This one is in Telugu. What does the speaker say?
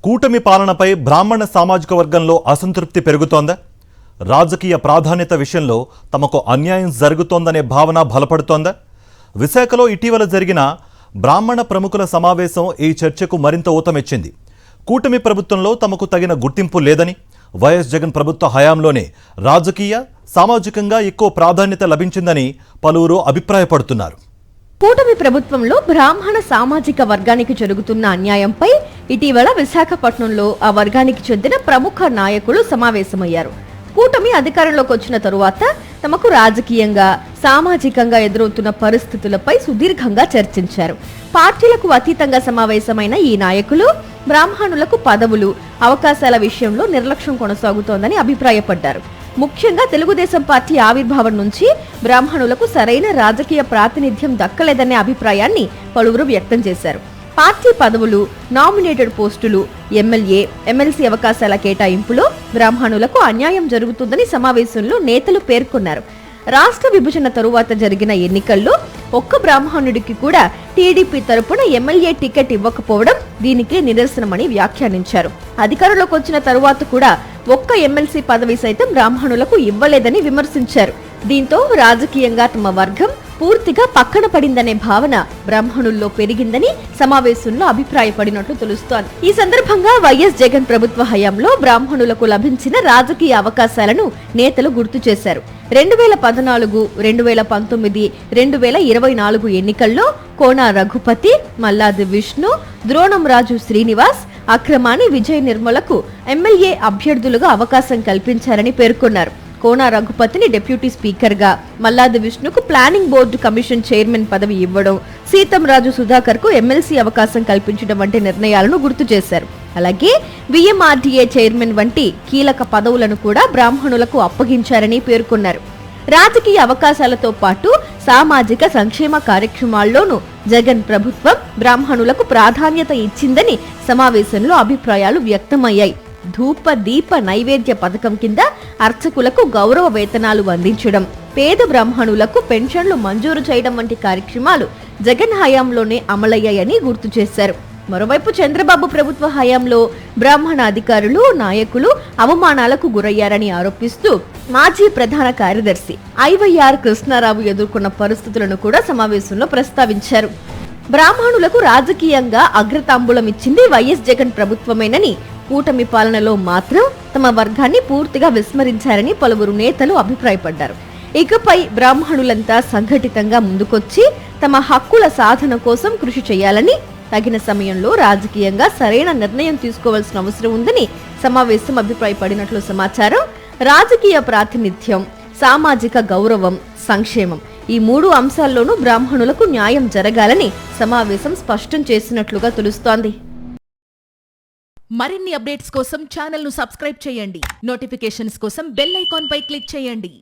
కూటమి పాలనపై బ్రాహ్మణ సామాజిక వర్గంలో అసంతృప్తి పెరుగుతోందా? రాజకీయ ప్రాధాన్యత విషయంలో తమకు అన్యాయం జరుగుతోందనే భావన బలపడుతోందా? విశాఖలో ఇటీవల జరిగిన బ్రాహ్మణ ప్రముఖుల సమావేశం ఈ చర్చకు మరింత ఊతమిచ్చింది. కూటమి ప్రభుత్వంలో తమకు తగిన గుర్తింపు లేదని, వైఎస్ జగన్ ప్రభుత్వ హయాంలోనే రాజకీయ, సామాజికంగా ఎక్కువ ప్రాధాన్యత లభించిందని పలువురు అభిప్రాయపడుతున్నారు. కూటమి ప్రభుత్వంలో బ్రాహ్మణ సామాజిక వర్గానికి జరుగుతున్న అన్యాయంపై ఇటీవల విశాఖపట్నంలో ఆ వర్గానికి చెందిన ప్రముఖ నాయకులు సమావేశమయ్యారు. కూటమి అధికారంలోకి వచ్చిన తరువాత తమకు రాజకీయంగా, సామాజికంగా ఎదురవుతున్న పరిస్థితులపై సుదీర్ఘంగా చర్చించారు. పార్టీలకు అతీతంగా సమావేశమైన ఈ నాయకులు బ్రాహ్మణులకు పదవులు, అవకాశాల విషయంలో నిర్లక్ష్యం కొనసాగుతోందని అభిప్రాయపడ్డారు. ముఖ్యంగా తెలుగుదేశం పార్టీ ఆవిర్భావం నుంచి బ్రాహ్మణులకు సరైన రాజకీయ ప్రాతినిధ్యం దక్కలేదనే అభిప్రాయాన్ని పలువురు వ్యక్తం చేశారు. పార్టీ పదవులు, నామినేటెడ్ పోస్టులు, ఎమ్మెల్యే, ఎమ్మెల్సీ అవకాశాల కేటాయింపులో బ్రాహ్మణులకు అన్యాయం జరుగుతుందని సమావేశంలో నేతలు పేర్కొన్నారు. రాష్ట్ర విభజన తరువాత జరిగిన ఎన్నికల్లో ఒక్క బ్రాహ్మణుడికి కూడా టీడీపీ తరపున ఎమ్మెల్యే టికెట్ ఇవ్వకపోవడం దీనికి నిదర్శనమని వ్యాఖ్యానించారు. అధికారంలోకి వచ్చిన తరువాత కూడా ఒక్క ఎమ్మెల్సీ పదవి సైతం బ్రాహ్మణులకు ఇవ్వలేదని విమర్శించారు. దీంతో రాజకీయంగా తమ వర్గం పూర్తిగా పక్కన పడిందనే భావన బ్రాహ్మణుల్లో పెరిగిందని సమావేశంలో అభిప్రాయపడినట్లు తెలుస్తోంది. ఈ సందర్భంగా వైఎస్ జగన్ ప్రభుత్వ హయాంలో బ్రాహ్మణులకు లభించిన రాజకీయ అవకాశాలను నేతలు గుర్తు చేశారు. 2014, 2019, 2024 ఎన్నికల్లో కోన రఘుపతి, మల్లాది విష్ణు, ద్రోణంరాజు శ్రీనివాస్, అక్రమాని విజయ్ నిర్మలకు ఎమ్మెల్యే అభ్యర్థులుగా అవకాశం కల్పించారని పేర్కొన్నారు. కోన రఘుపతిని డిప్యూటీ స్పీకర్ గా, మల్లాది విష్ణుకు ప్లానింగ్ బోర్డు కమిషన్ చైర్మన్ పదవి ఇవ్వడం, సీతంరాజు సుధాకర్ కు ఎమ్మెల్సీ అవకాశం కల్పించడం వంటి నిర్ణయాలను గుర్తు చేశారు. అలాగే విఎంఆర్డీఏ చైర్మన్ వంటి కీలక పదవులను కూడా బ్రాహ్మణులకు అప్పగించారని పేర్కొన్నారు. రాజకీయ అవకాశాలతో పాటు సామాజిక సంక్షేమ కార్యక్రమాల్లోనూ జగన్ ప్రభుత్వం బ్రాహ్మణులకు ప్రాధాన్యత ఇచ్చిందని సమావేశంలో అభిప్రాయాలు వ్యక్తమయ్యాయి. ధూప దీప నైవేద్య పథకం కింద అర్చకులకు గౌరవ వేతనాలు అందించడం, పేద బ్రాహ్మణులకు పెన్షన్లు మంజూరు చేయడం వంటి కార్యక్రమాలు జగన్ హయాంలోనే అమలయ్యాయని గుర్తు చేశారు. మరోవైపు చంద్రబాబు ప్రభుత్వ హయాంలో బ్రాహ్మణ అధికారులు, నాయకులు అవమానాలకు గురయ్యారని ఆరోపిస్తూ మాజీ ప్రధాన కార్యదర్శి ఐవైఆర్ కృష్ణారావు ఎదుర్కొన్న పరిస్థితులను కూడా సమావేశంలో ప్రస్తావించారు. బ్రాహ్మణులకు రాజకీయంగా అగ్రతాంబూలం ఇచ్చింది వైఎస్ జగన్ ప్రభుత్వమేనని, కూటమి పాలనలో మాత్రం తమ వర్గాన్ని పూర్తిగా విస్మరించారని పలువురు నేతలు అభిప్రాయపడ్డారు. ఇకపై బ్రాహ్మణులంతా సంఘటితంగా ముందుకొచ్చి తమ హక్కుల సాధన కోసం కృషి చేయాలని, తగిన సమయంలో రాజకీయంగా సరైన నిర్ణయం తీసుకోవాల్సిన అవసరం ఉందని సమావేశం అభిప్రాయపడినట్లు సమాచారం. రాజకీయ ప్రాతినిధ్యం, సామాజిక గౌరవం, సంక్షేమం ఈ 3 అంశాల్లోనూ బ్రాహ్మణులకు న్యాయం జరగాలని సమావేశం స్పష్టం చేసినట్లుగా తెలుస్తోంది. మరిన్ని అప్డేట్స్ కోసం ఛానల్ ను సబ్స్క్రైబ్ చేయండి. నోటిఫికేషన్స్ కోసం బెల్ ఐకాన్ పై క్లిక్ చేయండి.